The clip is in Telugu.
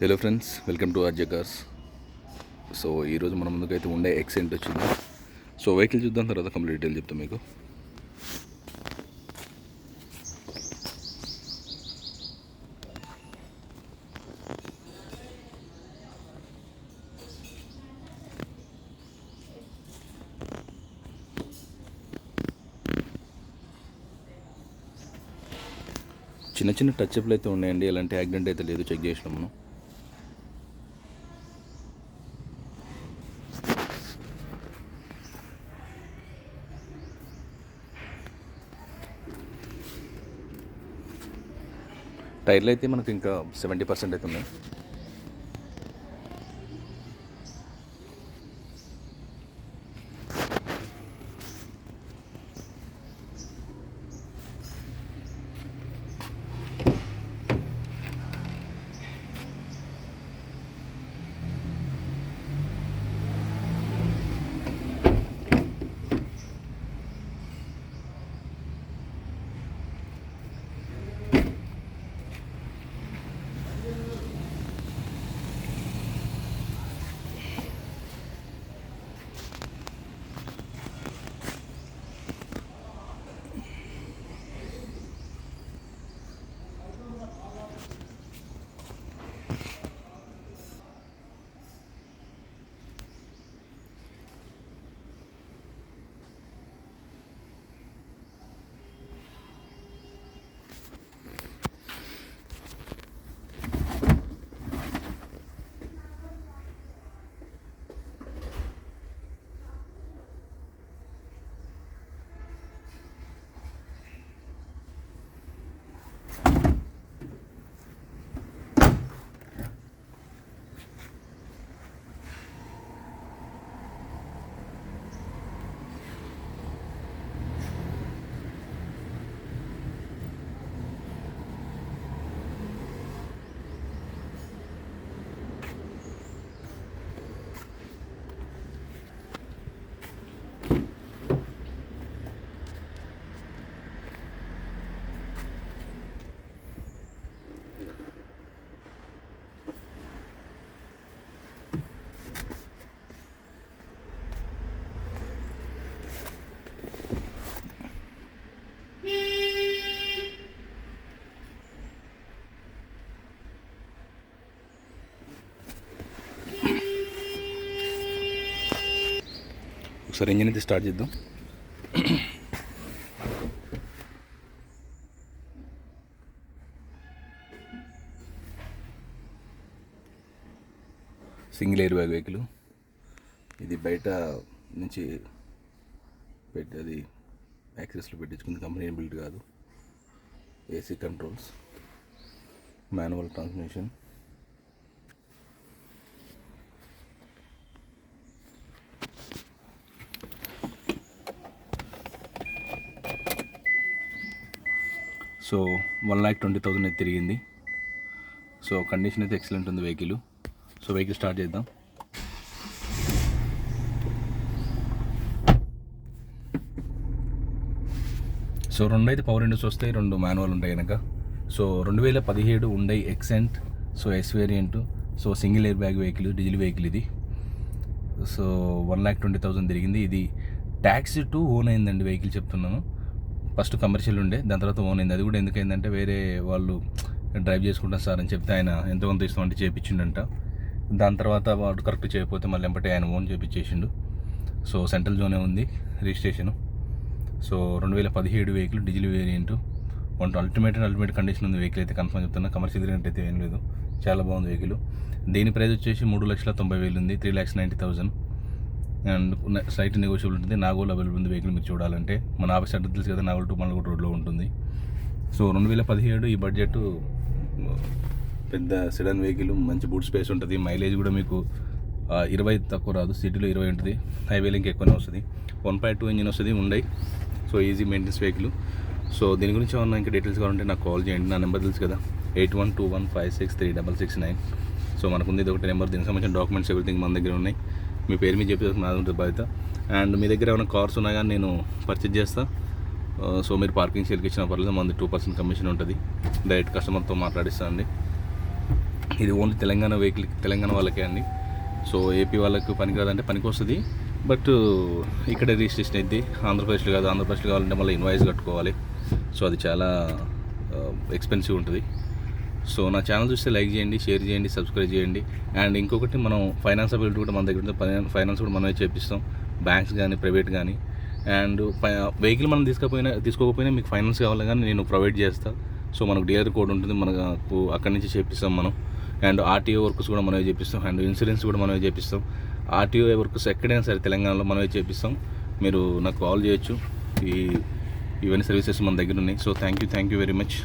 Hello friends, welcome to RJ cars. So ఈరోజు మన ముందుకైతే ఉండే ఎక్సెంట్ వచ్చింది. సో వెహికల్ చూద్దాం, తర్వాత కంప్లీట్ డీటెయిల్ చెప్తాం మీకు. చిన్న చిన్న టచ్అప్లు అయితే ఉన్నాయండి, ఎలాంటి యాక్సిడెంట్ అయితే లేదు, చెక్ చేసినాం మనం. టైర్లు అయితే మనకు ఇంకా 70% అయితే ఉన్నాయి. ఒకసారి ఇంజిన్ అయితే స్టార్ట్ చేద్దాం. సింగిల్ ఎయిర్ బ్యాగ్ వెహికల్ ఇది. బయట నుంచి పెట్టి అది యాక్సెస్లో పెట్టించుకుంది, కంపెనీ బిల్డ్ కాదు. AC controls, manual transmission. So 1,20,000 అయితే తిరిగింది. సో కండిషన్ అయితే ఎక్సలెంట్ ఉంది వెహికల్. సో వెహికల్ స్టార్ట్ చేద్దాం. సో రెండు అయితే పవర్ విండోస్ వస్తాయి, రెండు మాన్యువల్ ఉంటాయి కనుక. సో 2017 ఉండే Xcent. So S variant. So single air bag vehicle, diesel vehicle ఇది. సో 1,20,000 తిరిగింది. ఇది ట్యాక్సీ టు ఓన్ అయిందండి వెహికల్, చెప్తున్నాను. ఫస్ట్ కమర్షియల్ ఉండే, దాని తర్వాత ఓన్ అయింది. అది కూడా ఎందుకైందంటే వేరే వాళ్ళు డ్రైవ్ చేసుకుంటారు సార్ అని చెప్తే ఆయన ఎంతో కొంత ఇస్తామంటే చేయించిండంట. దాని తర్వాత వాడు కరెక్ట్ చేయకపోతే మళ్ళీ ఎంపటి ఆయన ఓన్ చేయించేసిండు. సో సెంట్రల్ జోనే ఉంది registration. So 2017 vehicle, diesel variant. Ultimate condition ఉంది వెహికల్ అయితే, కన్ఫర్మ్ చెప్తున్నా. కమర్షియల్ వేరియంట్ అయితే ఏం లేదు, చాలా బాగుంది వెహికల్. దీని ప్రైస్ వచ్చేసి 3,90,000 ఉంది, 3,90,000. అండ్ సైట్ నెగోషియబుల్ ఉంటుంది. నాగోల్ అవైలబుల్ ఉంది వెహికల్ మీరు చూడాలంటే. మన ఆఫీస్ అడ్రస్ తెలుసు కదా, నాగోల్ టు మల్లగూడ రోడ్లో ఉంటుంది. సో 2017 ఈ బడ్జెట్, పెద్ద సెడాన్ వెహికల్, మంచి బూట్ స్పేస్ ఉంటుంది. మైలేజ్ కూడా మీకు 20 తక్కువ రాదు, సిటీలో 20 ఉంటుంది, హైవేలో ఇంకా ఎక్కువనే వస్తుంది. 1.2 ఇంజిన్ వస్తుంది, ఉండయి. So easy maintenance vehicle. So దీని గురించి ఏమన్నా ఇంకా డీటెయిల్స్ కావాలంటే నాకు కాల్ చేయండి. నా నెంబర్ తెలుసు కదా, 8121563669. సో మనకుంది ఇది ఒకటి నెంబర్. దీనికి సంబంధించిన డాక్యుమెంట్స్ ఎవ్రీథింగ్ మన దగ్గర ఉన్నాయి. మీ పేరు మీద చెప్పేసి నాది ఉంటుంది బాధ్యత. అండ్ మీ దగ్గర ఏమైనా కార్స్ ఉన్నా కానీ నేను పర్చేజ్ చేస్తాను. సో మీరు పార్కింగ్ సేల్కి ఇచ్చిన పర్లేదు, మనది 2% కమిషన్ ఉంటుంది. డైరెక్ట్ కస్టమర్తో మాట్లాడిస్తాను అండి. ఇది ఓన్లీ తెలంగాణ వెహికల్, తెలంగాణ వాళ్ళకే అండి. సో ఏపీ వాళ్ళకు పనికిరాదంటే పనికి వస్తుంది, బట్ ఇక్కడ రిజిస్ట్రేషన్ అయింది. ఆంధ్రప్రదేశ్లో కాదు, ఆంధ్రప్రదేశ్లో కావాలంటే మళ్ళీ ఇన్వాయిస్ కట్టుకోవాలి. సో అది చాలా ఎక్స్పెన్సివ్ ఉంటుంది. సో నా ఛానల్ చూస్తే లైక్ చేయండి, షేర్ చేయండి, సబ్స్క్రైబ్ చేయండి. అండ్ ఇంకొకటి, మనం ఫైనాన్స్ అబిలిటీ కూడా మన దగ్గర ఉంటుంది. ఫైనాన్స్ కూడా మనమే చేపిస్తాం, బ్యాంక్స్ కానీ ప్రైవేట్ కానీ. అండ్ వెహికల్ మనం తీసుకోకపోయినా మీకు ఫైనాన్స్ కావాలి కానీ నేను ప్రొవైడ్ చేస్తాను. సో మనకు డీలర్ కోడ్ ఉంటుంది, మనకు అక్కడి నుంచి చేపిస్తాం మనం. అండ్ ఆర్టీఓ వర్క్స్ కూడా మనమే చేపిస్తాం, అండ్ ఇన్సూరెన్స్ కూడా మనమే చేపిస్తాం. ఆర్టీఓ వర్క్స్ ఎక్కడైనా సరే తెలంగాణలో మనమే చేపిస్తాం. మీరు నాకు కాల్ చేయొచ్చు. ఇవన్నీ సర్వీసెస్ మన దగ్గర ఉన్నాయి. So thank you very much.